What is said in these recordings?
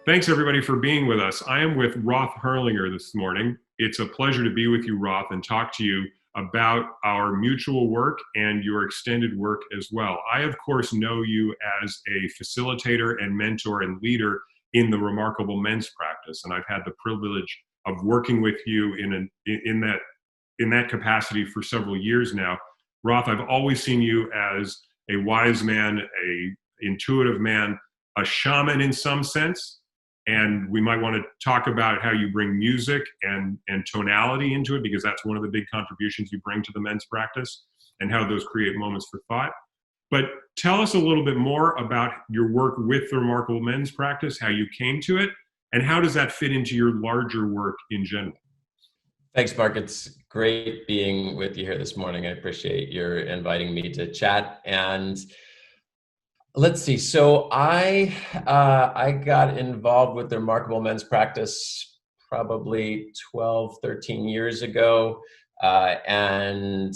Thanks everybody for being with us. I am with Roth Herrlinger this morning. It's a pleasure to be with you, Roth, and talk to you about our mutual work and your extended work as well. I, of course, know you as a facilitator and mentor and leader in the Remarkable Men's Practice, and I've had the privilege of working with you in that capacity for several years now. Roth, I've always seen you as a wise man, a intuitive man, a shaman in some sense. And we might want to talk about how you bring music and tonality into it, because that's one of the big contributions you bring to the men's practice, and how those create moments for thought. But tell us a little bit more about your work with the Remarkable Men's Practice, how you came to it, and how does that fit into your larger work in general? Thanks, Mark. It's great being with you here this morning. I appreciate your inviting me to chat. And let's see. So I got involved with the Remarkable Men's Practice probably 12, 13 years ago. And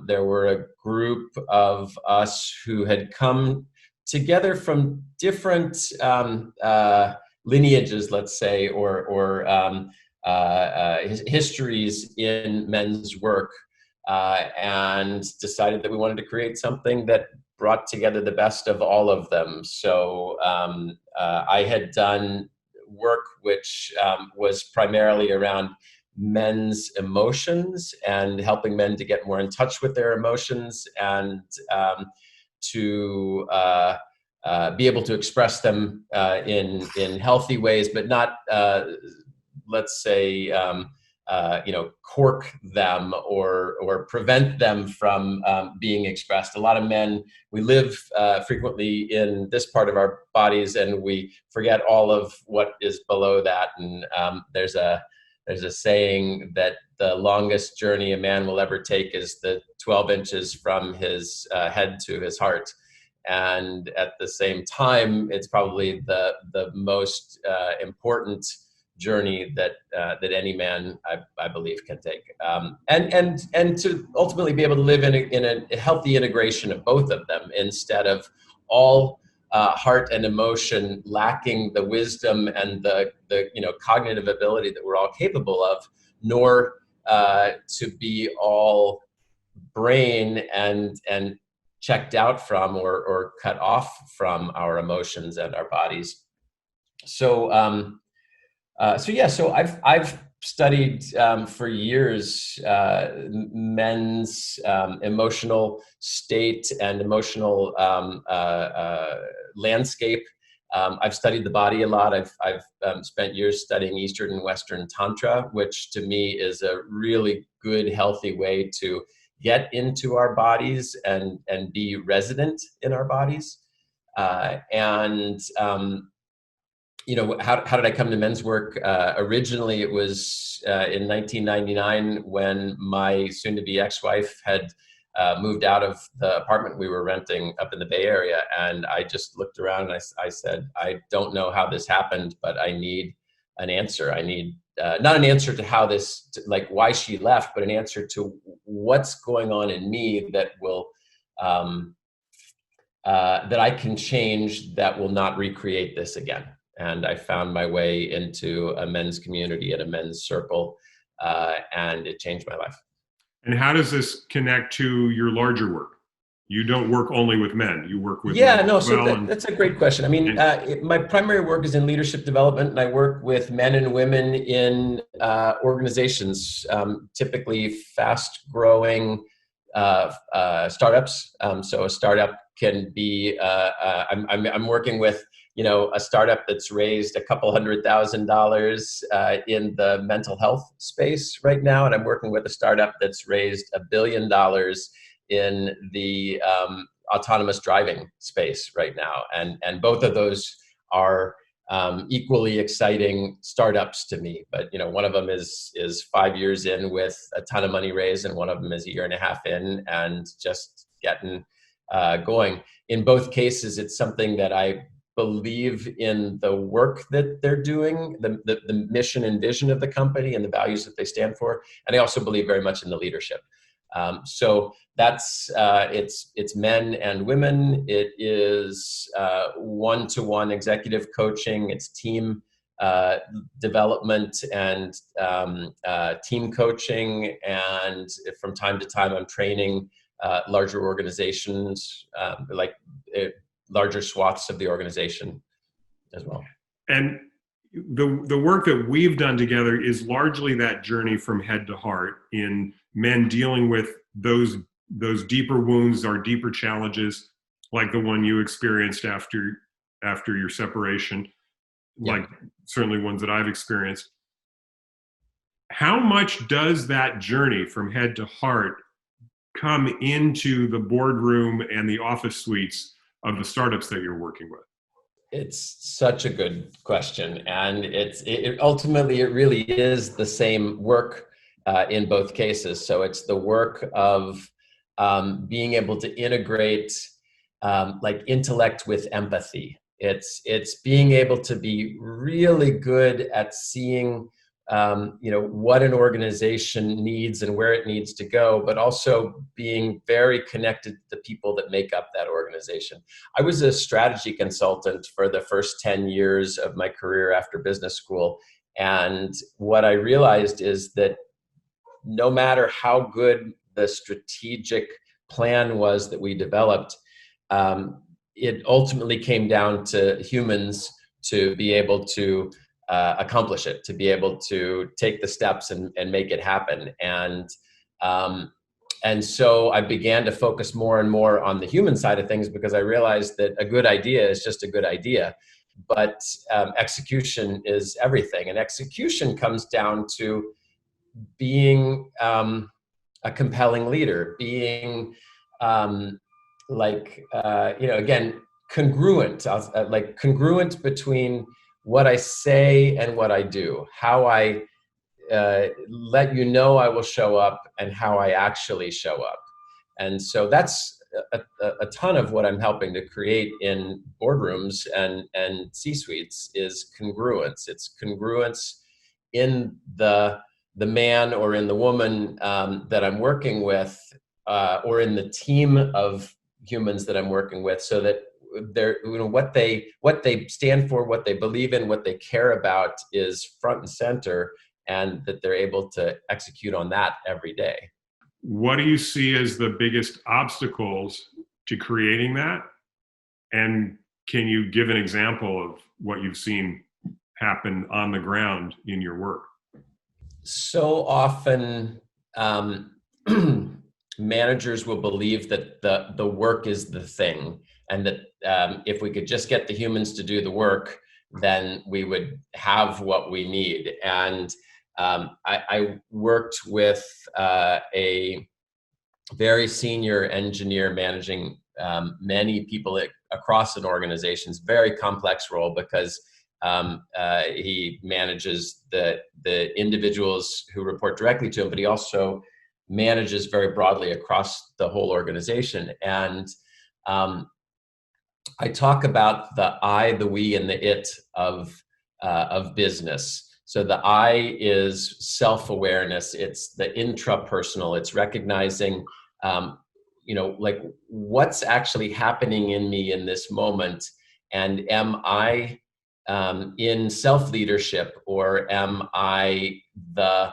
there were a group of us who had come together from different lineages, let's say, or histories in men's work, and decided that we wanted to create something that brought together the best of all of them. So I had done work which was primarily around men's emotions and helping men to get more in touch with their emotions, and to be able to express them in healthy ways, but not let's say cork them or prevent them from being expressed. A lot of men, we live frequently in this part of our bodies, and we forget all of what is below that. And there's a saying that the longest journey a man will ever take is the 12 inches from his head to his heart. And at the same time, it's probably the most important journey that any man, I believe, can take, and to ultimately be able to live in a healthy integration of both of them, instead of all heart and emotion lacking the wisdom and the cognitive ability that we're all capable of, nor to be all brain and checked out from or cut off from our emotions and our bodies. So I've studied for years men's emotional state and emotional landscape. I've studied the body a lot. I've spent years studying Eastern and Western Tantra, which to me is a really good, healthy way to get into our bodies and be resident in our bodies. How did I come to men's work? Originally, it was in 1999 when my soon-to-be ex-wife had moved out of the apartment we were renting up in the Bay Area. And I just looked around and I said, I don't know how this happened, but I need an answer. I need not an answer to how this, like why she left, but an answer to what's going on in me that will, that I can change, that will not recreate this again. And I found my way into a men's community at a men's circle, and it changed my life. And how does this connect to your larger work? You don't work only with men, you work with men as well. So that's a great question. I mean, my primary work is in leadership development, and I work with men and women in organizations, typically fast-growing startups. So a startup can be, I'm working with a startup that's raised a couple $100,000 in the mental health space right now. And I'm working with a startup that's raised $1 billion in the autonomous driving space right now. And both of those are equally exciting startups to me. But one of them is 5 years in with a ton of money raised, and one of them is 1.5 years in and just getting going. In both cases, it's something that I believe in the work that they're doing, the mission and vision of the company and the values that they stand for. And I also believe very much in the leadership. So that's it's men and women. It is one-to-one executive coaching. It's team development and team coaching. And from time to time, I'm training larger organizations, larger swaths of the organization as well. And the work that we've done together is largely that journey from head to heart in men dealing with those deeper wounds or deeper challenges, like the one you experienced after your separation, like certainly ones that I've experienced. How much does that journey from head to heart come into the boardroom and the office suites of the startups that you're working with? It's such a good question, and it ultimately it really is the same work in both cases. So it's the work of being able to integrate like intellect with empathy. It's being able to be really good at seeing what an organization needs and where it needs to go, but also being very connected to the people that make up that organization. I was a strategy consultant for the first 10 years of my career after business school. And what I realized is that no matter how good the strategic plan was that we developed, it ultimately came down to humans to be able to accomplish it, to be able to take the steps and make it happen. And so I began to focus more and more on the human side of things, because I realized that a good idea is just a good idea, but execution is everything. And execution comes down to being a compelling leader, being again, congruent, like congruent between what I say and what I do, how I let you know I will show up and how I actually show up. And so that's a ton of what I'm helping to create in boardrooms and C-suites is congruence. It's congruence in the man or in the woman that I'm working with, or in the team of humans that I'm working with, so that they're, what they stand for, what they believe in, what they care about is front and center, and that they're able to execute on that every day. What do you see as the biggest obstacles to creating that? And can you give an example of what you've seen happen on the ground in your work? So often, managers will believe that the work is the thing, and that if we could just get the humans to do the work, then we would have what we need. And I worked with a very senior engineer managing many people across an organization's very complex role, because he manages the individuals who report directly to him, but he also manages very broadly across the whole organization. And I talk about the I, the we, and the it of business. So the I is self-awareness. It's the intrapersonal. It's recognizing, like what's actually happening in me in this moment, and am I in self-leadership, or am I the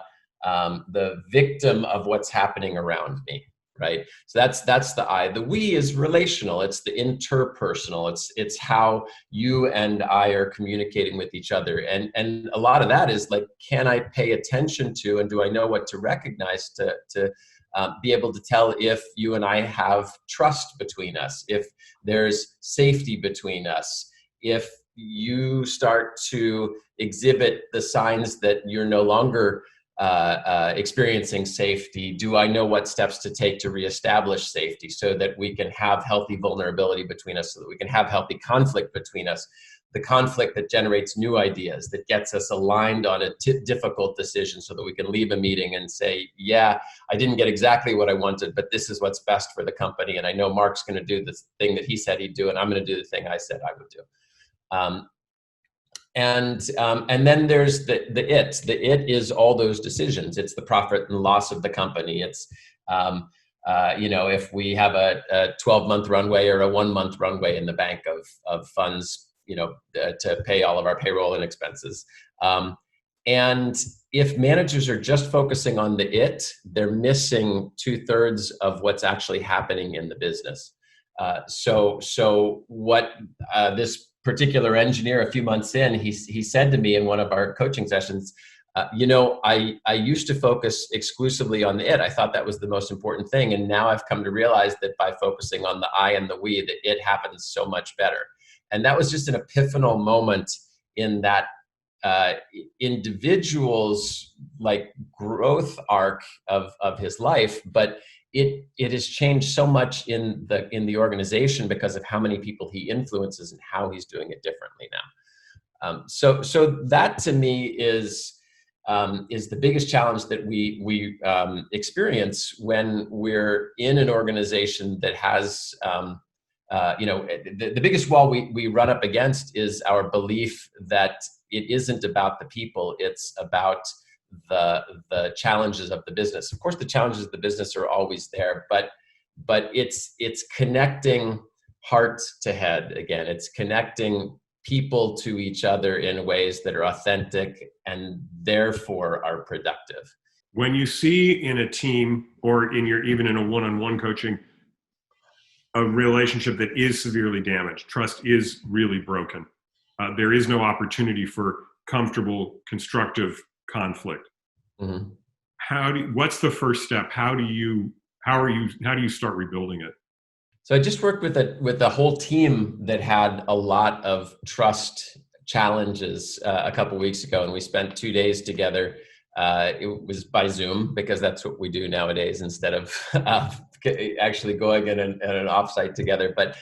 victim of what's happening around me? Right. So that's the I. The we is relational. It's the interpersonal. It's how you and I are communicating with each other. And a lot of that is like, can I pay attention to, and do I know what to recognize to be able to tell if you and I have trust between us, if there's safety between us, if you start to exhibit the signs that you're no longer experiencing safety, do I know what steps to take to reestablish safety, so that we can have healthy vulnerability between us, so that we can have healthy conflict between us, the conflict that generates new ideas, that gets us aligned on a difficult decision, so that we can leave a meeting and say, yeah, I didn't get exactly what I wanted, but this is what's best for the company. And I know Mark's going to do the thing that he said he'd do, and I'm going to do the thing I said I would do. And then there's the it. The it is all those decisions. It's the profit and loss of the company. It's If we have a 12-month runway or a 1-month runway in the bank of funds, to pay all of our payroll and expenses. And if managers are just focusing on they're missing 2/3 of what's actually happening in the business. So what this particular engineer, a few months in, he said to me in one of our coaching sessions, I used to focus exclusively on I thought that was the most important thing. And now I've come to realize that by focusing on the I and the we, that it happens so much better. And that was just an epiphanal moment in that individual's like growth arc of his life. But it has changed so much in the organization because of how many people he influences and how he's doing it differently now. So that to me is the biggest challenge that we experience when we're in an organization that has, the biggest wall we run up against is our belief that it isn't about the people, it's about the challenges of the business. Of course, the challenges of the business are always there, but it's connecting heart to head again. It's connecting people to each other in ways that are authentic and therefore are productive. When you see in a team or even in a one-on-one coaching, a relationship that is severely damaged, trust is really broken. There is no opportunity for comfortable, constructive conflict. Mm-hmm. What's the first step? How do you start rebuilding it? So I just worked with a whole team that had a lot of trust challenges a couple of weeks ago, and we spent 2 days together. It was by Zoom because that's what we do nowadays instead of actually going in an offsite together. But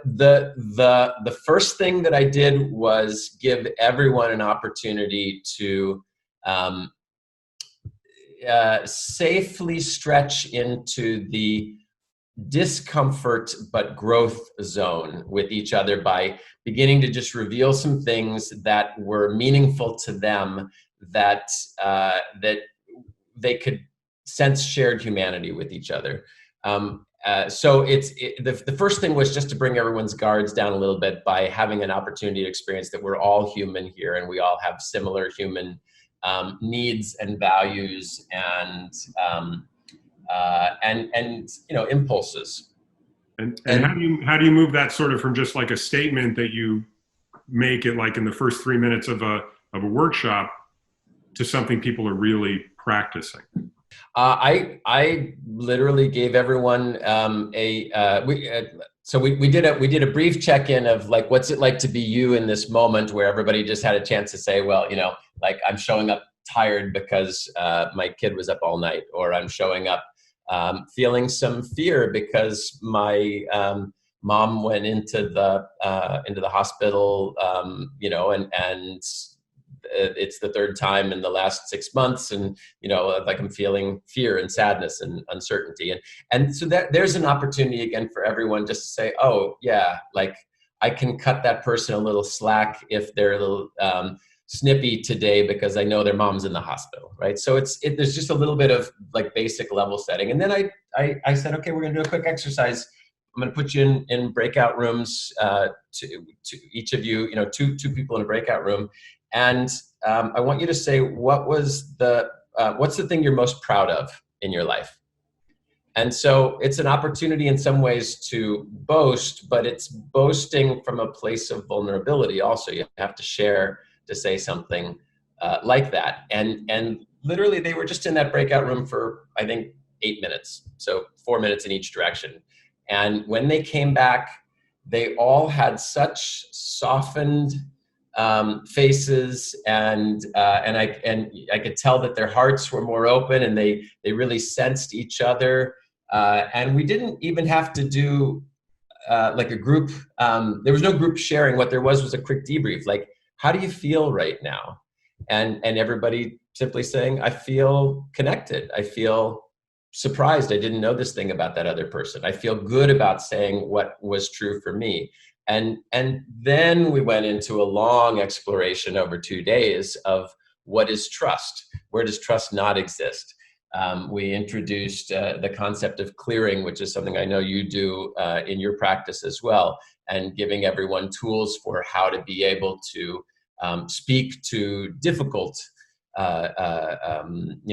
the first thing that I did was give everyone an opportunity to safely stretch into the discomfort but growth zone with each other by beginning to just reveal some things that were meaningful to them, that they could sense shared humanity with each other. So the first thing was just to bring everyone's guards down a little bit by having an opportunity to experience that we're all human here and we all have similar human needs and values and impulses. And how do you move that sort of from just like a statement that you make it like in the first 3 minutes of a workshop to something people are really practicing? I literally gave everyone we did a brief check-in of like, what's it like to be you in this moment, where everybody just had a chance to say, well, like I'm showing up tired because my kid was up all night, or I'm showing up feeling some fear because my mom went into the hospital, and it's the third time in the last 6 months, and like I'm feeling fear and sadness and uncertainty, and so that there's an opportunity again for everyone just to say, oh yeah, like I can cut that person a little slack if they're a little snippy today because I know their mom's in the hospital, right? So there's just a little bit of like basic level setting, and then I said, okay, we're gonna do a quick exercise. I'm going to put you in breakout rooms, to each of you, two people in a breakout room. And I want you to say, what's the thing you're most proud of in your life? And so it's an opportunity in some ways to boast, but it's boasting from a place of vulnerability. Also, you have to share, to say something like that. And literally they were just in that breakout room for, I think, 8 minutes. So 4 minutes in each direction. And when they came back, they all had such softened faces, and I could tell that their hearts were more open, and they really sensed each other. And we didn't even have to do like a group. There was no group sharing. What there was a quick debrief. Like, how do you feel right now? And everybody simply saying, I feel connected. I feel surprised. I didn't know this thing about that other person. I feel good about saying what was true for me. And then we went into a long exploration over 2 days of what is trust? Where does trust not exist? We introduced the concept of clearing, which is something I know you do in your practice as well, and giving everyone tools for how to be able to speak to difficult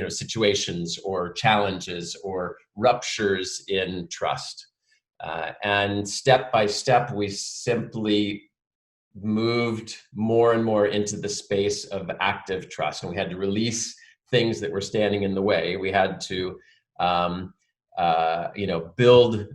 situations or challenges or ruptures in trust. And step by step, we simply moved more and more into the space of active trust. And we had to release things that were standing in the way. We had to, build.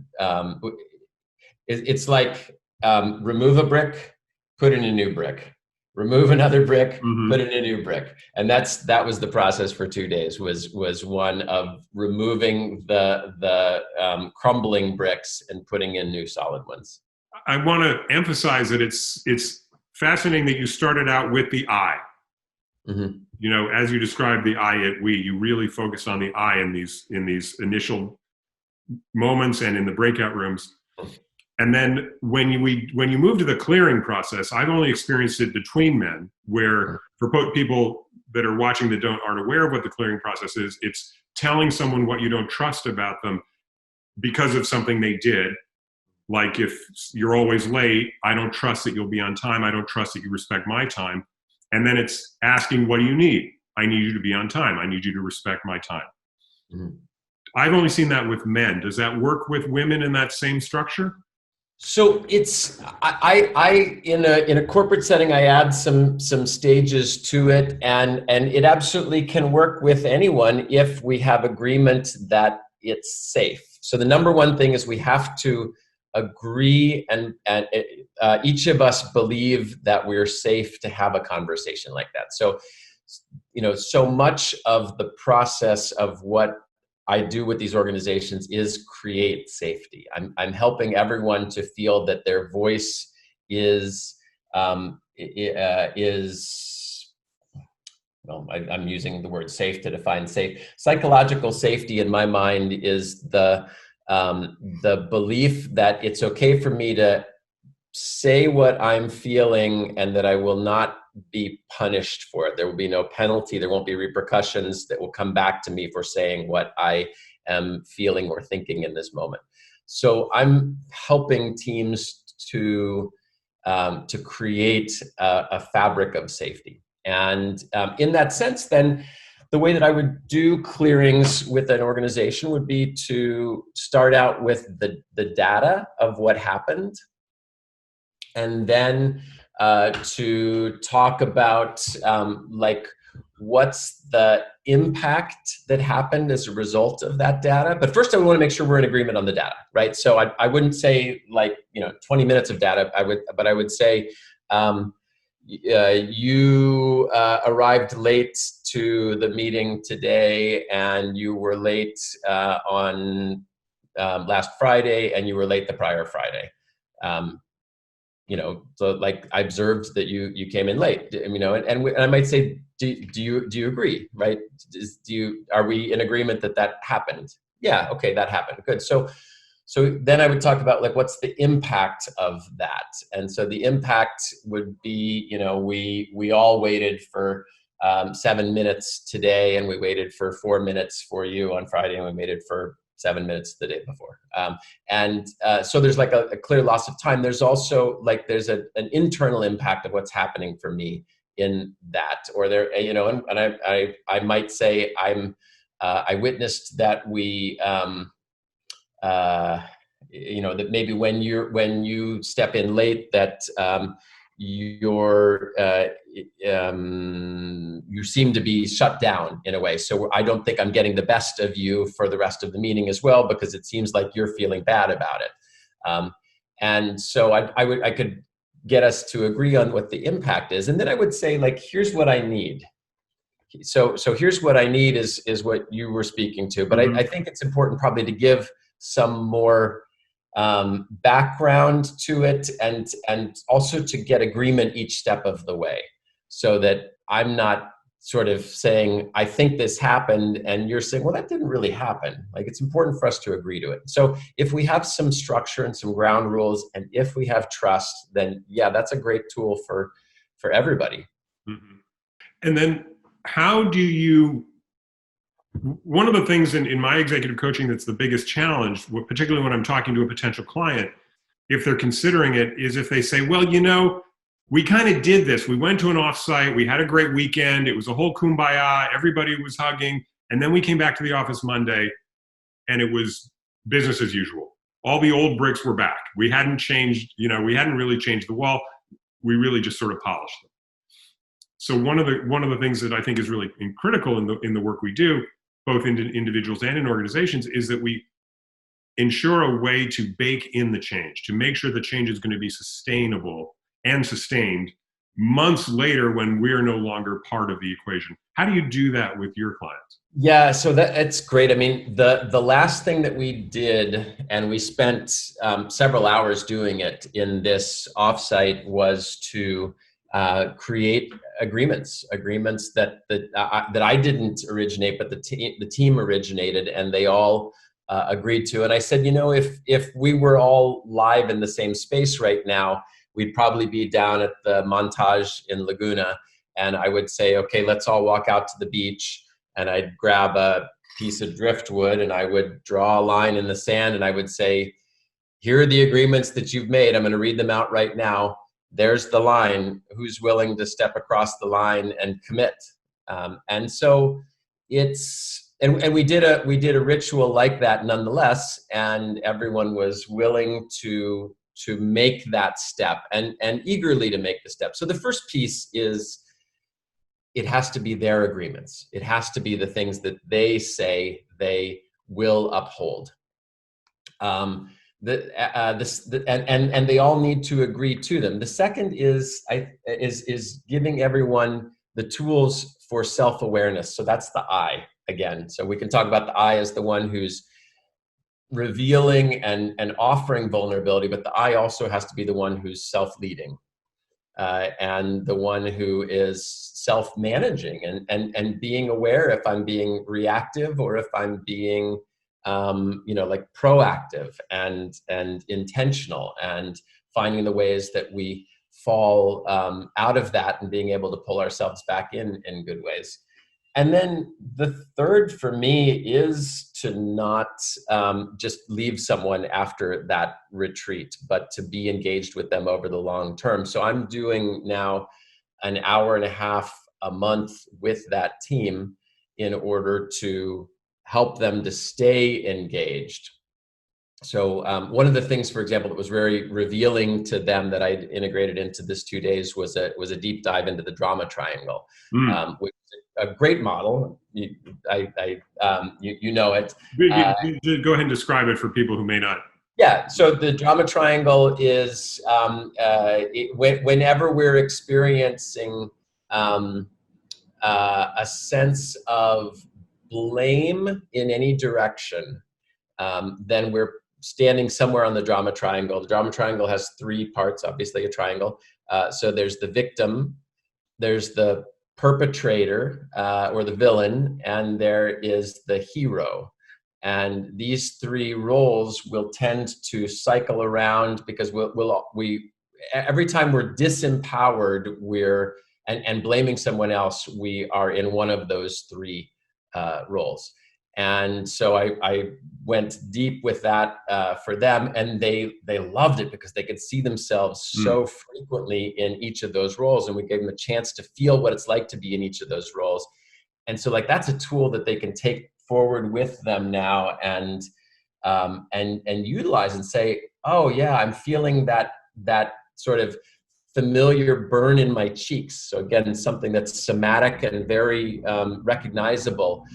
It's like remove a brick, put in a new brick. Remove another brick, put in a new brick, and that was the process for 2 days. Was one of removing the crumbling bricks and putting in new solid ones. I want to emphasize that it's fascinating that you started out with the I. Mm-hmm. You know, as you described the I at we, you really focused on the I in these initial moments and in the breakout rooms. And then when you move to the clearing process, I've only experienced it between men, where for people that are watching that aren't aware of what the clearing process is, it's telling someone what you don't trust about them because of something they did. Like if you're always late, I don't trust that you'll be on time. I don't trust that you respect my time. And then it's asking, what do you need? I need you to be on time. I need you to respect my time. Mm-hmm. I've only seen that with men. Does that work with women in that same structure? So it's I in a corporate setting, I add some stages to it, and it absolutely can work with anyone if we have agreement that it's safe. So the number one thing is we have to agree, and each of us believe that we're safe to have a conversation like that. So so much of the process of what I do with these organizations is create safety. I'm helping everyone to feel that their voice is I'm using the word safe to define safe. Psychological safety in my mind is the belief that it's okay for me to say what I'm feeling and that I will not be punished for it. There will be no penalty. There won't be repercussions that will come back to me for saying what I am feeling or thinking in this moment. So I'm helping teams to create a fabric of safety. And in that sense, then the way that I would do clearings with an organization would be to start out with the data of what happened, and then to talk about what's the impact that happened as a result of that data. But first I want to make sure we're in agreement on the data, right? So I wouldn't say 20 minutes of data. I would say you arrived late to the meeting today, and you were late on last Friday, and you were late the prior Friday. So like I observed that you came in late, and I might say, do you agree, right? Are we in agreement that happened? Yeah, okay, that happened. Good. So then I would talk about what's the impact of that, and so the impact would be, we all waited for 7 minutes today, and we waited for 4 minutes for you on Friday, and we waited for 7 minutes the day before. So there's a clear loss of time. There's also there's an internal impact of what's happening for me in that, or there, and I might say I witnessed that we, that maybe when you step in late, that you seem to be shut down in a way. So I don't think I'm getting the best of you for the rest of the meeting as well, because it seems like you're feeling bad about it. And so I could get us to agree on what the impact is. And then I would say, here's what I need. So here's what I need is what you were speaking to. But I think it's important probably to give some more background to it, and also to get agreement each step of the way, so that I'm not sort of saying, I think this happened, and you're saying, well, that didn't really happen. It's important for us to agree to it. So if we have some structure and some ground rules, and if we have trust, then yeah, that's a great tool for everybody. Mm-hmm. And then how do you One of the things in my executive coaching that's the biggest challenge, particularly when I'm talking to a potential client, if they're considering it, is if they say, well, we kind of did this. We went to an offsite. We had a great weekend. It was a whole kumbaya. Everybody was hugging. And then we came back to the office Monday and it was business as usual. All the old bricks were back. We hadn't changed, we hadn't really changed the wall. We really just sort of polished them. So one of the things that I think is really critical in the work we do, both in individuals and in organizations, is that we ensure a way to bake in the change, to make sure the change is going to be sustainable and sustained months later when we're no longer part of the equation. How do you do that with your clients? Yeah, so that's great. I mean, the last thing that we did, and we spent several hours doing it in this offsite, was to create agreements that I didn't originate, but the team originated, and they all agreed to. And I said, if we were all live in the same space right now, we'd probably be down at the Montage in Laguna, and I would say, okay, let's all walk out to the beach. And I'd grab a piece of driftwood and I would draw a line in the sand and I would say, here are the agreements that you've made. I'm going to read them out right now. There's the line. Who's willing to step across the line and commit? And so and we did a ritual like that nonetheless, and everyone was willing to make that step and eagerly to make the step. So the first piece is, it has to be their agreements. It has to be the things that they say they will uphold. And they all need to agree to them. The second is giving everyone the tools for self-awareness. So that's the I again. So we can talk about the I as the one who's revealing and offering vulnerability, but the I also has to be the one who's self-leading. And the one who is self-managing and being aware if I'm being reactive or if I'm being, like proactive and intentional, and finding the ways that we fall out of that and being able to pull ourselves back in good ways. And then the third for me is to not just leave someone after that retreat, but to be engaged with them over the long term. So I'm doing now an hour and a half a month with that team in order to help them to stay engaged. So one of the things, for example, that was very revealing to them that I integrated into this 2 days was a deep dive into the drama triangle, which is a great model. You know it. Go ahead and describe it for people who may not. Yeah, so the drama triangle is whenever we're experiencing a sense of blame in any direction, then we're standing somewhere on the drama triangle. The drama triangle has 3 parts, obviously a triangle. So there's the victim, there's the perpetrator or the villain, and there is the hero. And these 3 roles will tend to cycle around because we every time we're disempowered, and blaming someone else, we are in one of those 3 roles. And so I went deep with that for them, and they loved it because they could see themselves so frequently in each of those roles, and we gave them a chance to feel what it's like to be in each of those roles. And so that's a tool that they can take forward with them now and utilize and say, oh yeah, I'm feeling that sort of familiar burn in my cheeks. So again, something that's somatic and very recognizable.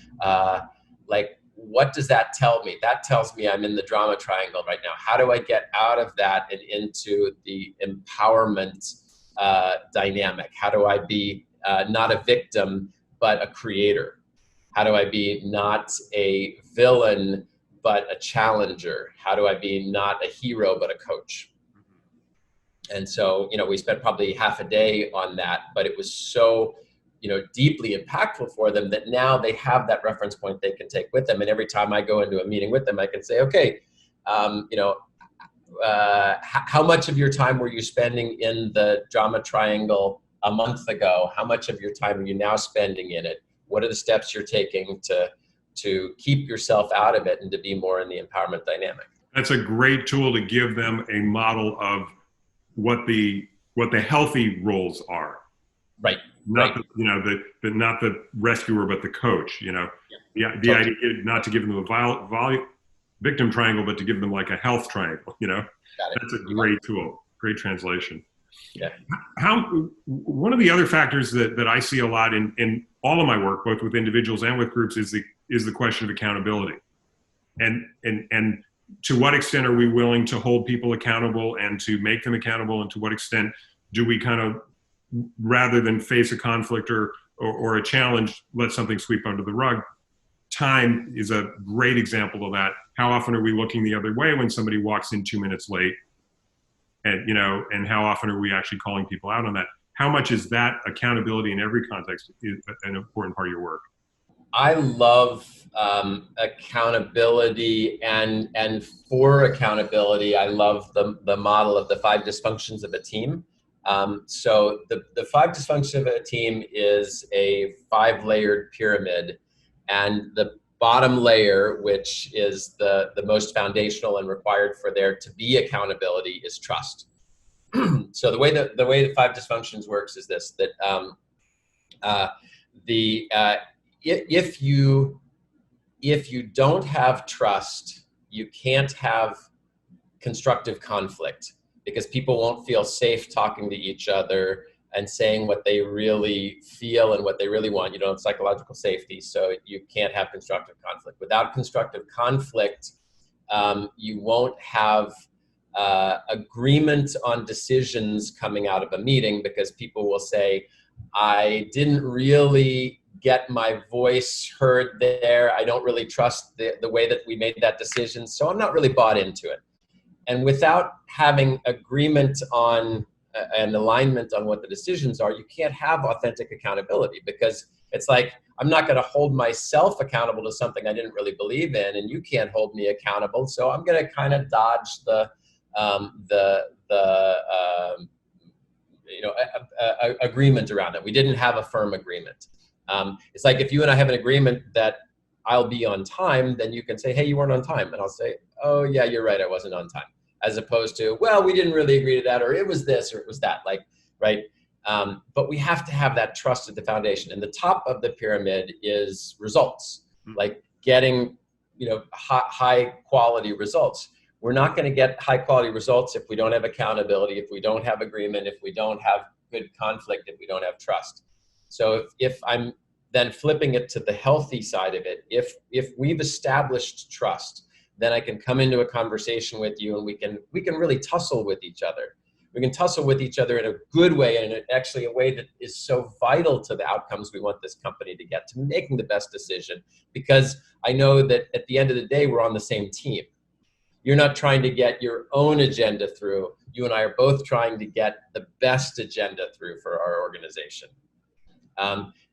What does that tell me? That tells me I'm in the drama triangle right now. How do I get out of that and into the empowerment dynamic? How do I be not a victim, but a creator? How do I be not a villain, but a challenger? How do I be not a hero, but a coach? And so, we spent probably half a day on that, but it was so, deeply impactful for them that now they have that reference point they can take with them. And every time I go into a meeting with them, I can say, okay, how much of your time were you spending in the drama triangle a month ago? How much of your time are you now spending in it? What are the steps you're taking to to keep yourself out of it and to be more in the empowerment dynamic. That's a great tool to give them a model of what the healthy roles are. Right. Not not the rescuer, but the coach. The Totally. idea not to give them a victim triangle, but to give them like a health triangle. That's a great tool. Great translation. Yeah. One of the other factors that I see a lot in all of my work, both with individuals and with groups, is the question of accountability, and to what extent are we willing to hold people accountable and to make them accountable, and to what extent do we kind of, rather than face a conflict or a challenge, let something sweep under the rug? Time is a great example of that. How often are we looking the other way when somebody walks in 2 minutes late? And how often are we actually calling people out on that? How much is that accountability in every context is an important part of your work? I love accountability, and for accountability, I love the model of the 5 dysfunctions of a team. So the 5 dysfunctions of a team is a 5-layered pyramid, and the bottom layer, which is the most foundational and required for there to be accountability, is trust. So the way the 5 dysfunctions works is this: that if you don't have trust, you can't have constructive conflict, because people won't feel safe talking to each other and saying what they really feel and what they really want. You don't have psychological safety, so you can't have constructive conflict. Without constructive conflict, you won't have agreement on decisions coming out of a meeting, because people will say, I didn't really get my voice heard there. I don't really trust the way that we made that decision, so I'm not really bought into it. And without having agreement on and alignment on what the decisions are, you can't have authentic accountability, because it's like, I'm not going to hold myself accountable to something I didn't really believe in, and you can't hold me accountable, so I'm going to kind of dodge agreement around it. We didn't have a firm agreement. It's like, if you and I have an agreement that I'll be on time, then you can say, hey, you weren't on time. And I'll say, oh yeah, you're right, I wasn't on time. As opposed to, well, we didn't really agree to that, or it was this, or it was that, right? But we have to have that trust at the foundation. And the top of the pyramid is results, like getting, high quality results. We're not going to get high quality results if we don't have accountability, if we don't have agreement, if we don't have good conflict, if we don't have trust. So if I'm then flipping it to the healthy side of it, if we've established trust, then I can come into a conversation with you, and we can really tussle with each other. We can tussle with each other in a good way, and actually a way that is so vital to the outcomes we want this company to get, to making the best decision, because I know that at the end of the day, we're on the same team. You're not trying to get your own agenda through. You and I are both trying to get the best agenda through for our organization.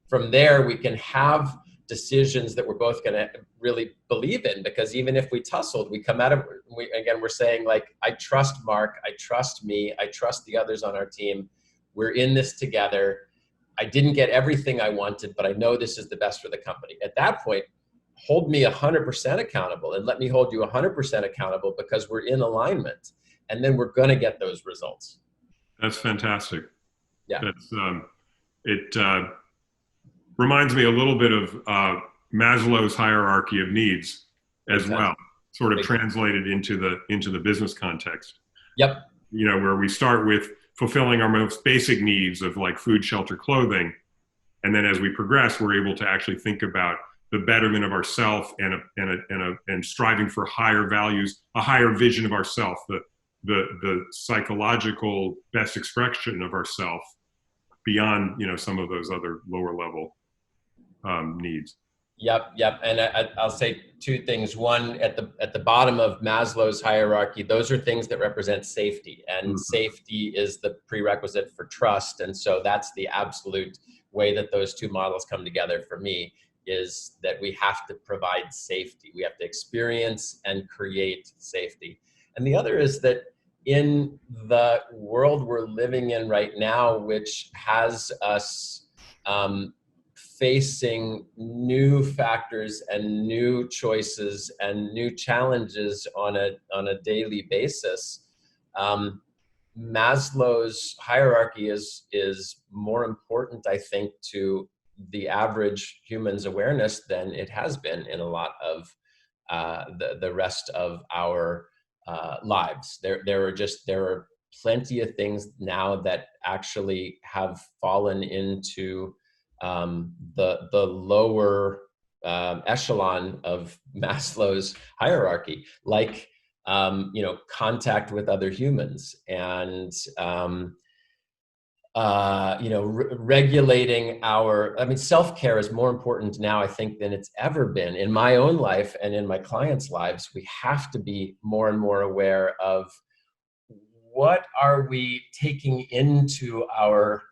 From there, we can have decisions that we're both going to really believe in, because even if we tussled, we come out of, we're saying, like, I trust Mark, I trust me, I trust the others on our team. We're in this together. I didn't get everything I wanted, but I know this is the best for the company. At that point, hold me 100% accountable, and let me hold you 100% accountable, because we're in alignment, and then we're going to get those results. That's fantastic. Yeah. It reminds me a little bit of Maslow's hierarchy of needs as well, sort of translated into the business context. Yep. Where we start with fulfilling our most basic needs of like food, shelter, clothing, and then as we progress, we're able to actually think about the betterment of ourself and striving for higher values, a higher vision of ourself, the psychological best expression of ourself beyond some of those other lower level needs. Yep. And I'll say 2 things. One, at the bottom of Maslow's hierarchy, those are things that represent safety, and safety is the prerequisite for trust. And so that's the absolute way that those 2 models come together for me, is that we have to provide safety. We have to experience and create safety. And the other is that in the world we're living in right now, which has us facing new factors and new choices and new challenges on a daily basis. Maslow's hierarchy is more important, I think, to the average human's awareness than it has been in a lot of the rest of our lives. There are plenty of things now that actually have fallen into the lower echelon of Maslow's hierarchy, like contact with other humans and regulating self-care is more important now, I think, than it's ever been in my own life and in my clients' lives. We have to be more and more aware of what are we taking into our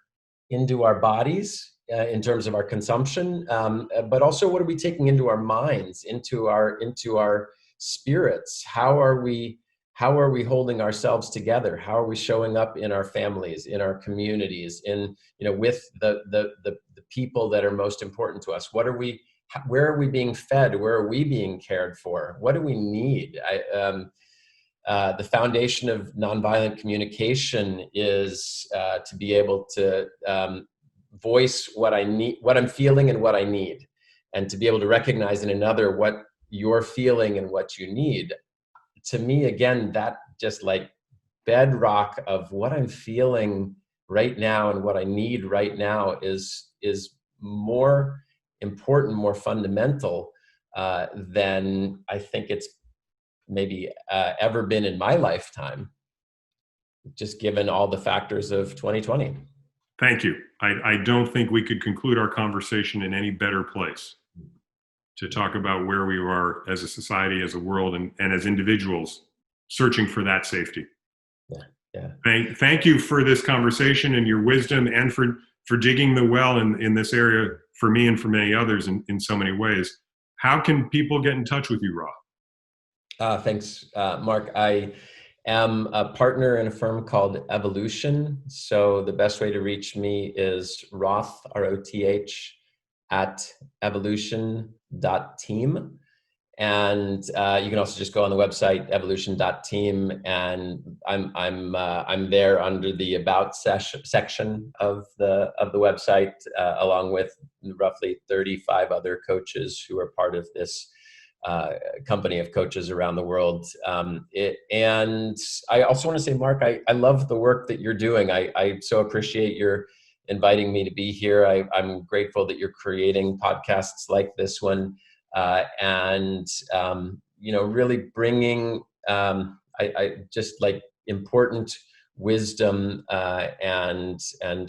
bodies in terms of our consumption, but also what are we taking into our minds, into our spirits? How are we holding ourselves together? How are we showing up in our families, in our communities, with the people that are most important to us? Where are we being fed? Where are we being cared for? What do we need? The foundation of nonviolent communication is to be able to voice what I need, what I'm feeling and what I need, and to be able to recognize in another what you're feeling and what you need. To me, again, that just like bedrock of what I'm feeling right now and what I need right now is more important, more fundamental than I think it's maybe ever been in my lifetime, just given all the factors of 2020. Thank you. I don't think we could conclude our conversation in any better place to talk about where we are as a society, as a world, and as individuals searching for that safety. Yeah. Thank you for this conversation and your wisdom, and for digging the well in this area for me and for many others in so many ways. How can people get in touch with you, Roth? Thanks, Mark. I am a partner in a firm called Evolution. So the best way to reach me is Roth, R-O-T-H, at evolution.team. And you can also just go on the website, evolution.team, and I'm there under the About section of the website, along with roughly 35 other coaches who are part of this company of coaches around the world. And I also want to say, Mark, I love the work that you're doing. I so appreciate your inviting me to be here. I'm grateful that you're creating podcasts like this one, and really bringing I just like important wisdom and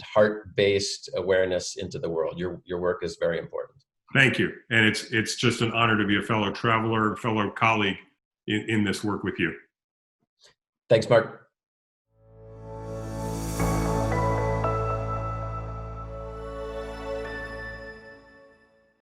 heart-based awareness into the world. Your work is very important. Thank you. And it's just an honor to be a fellow traveler, fellow colleague in this work with you. Thanks, Mark.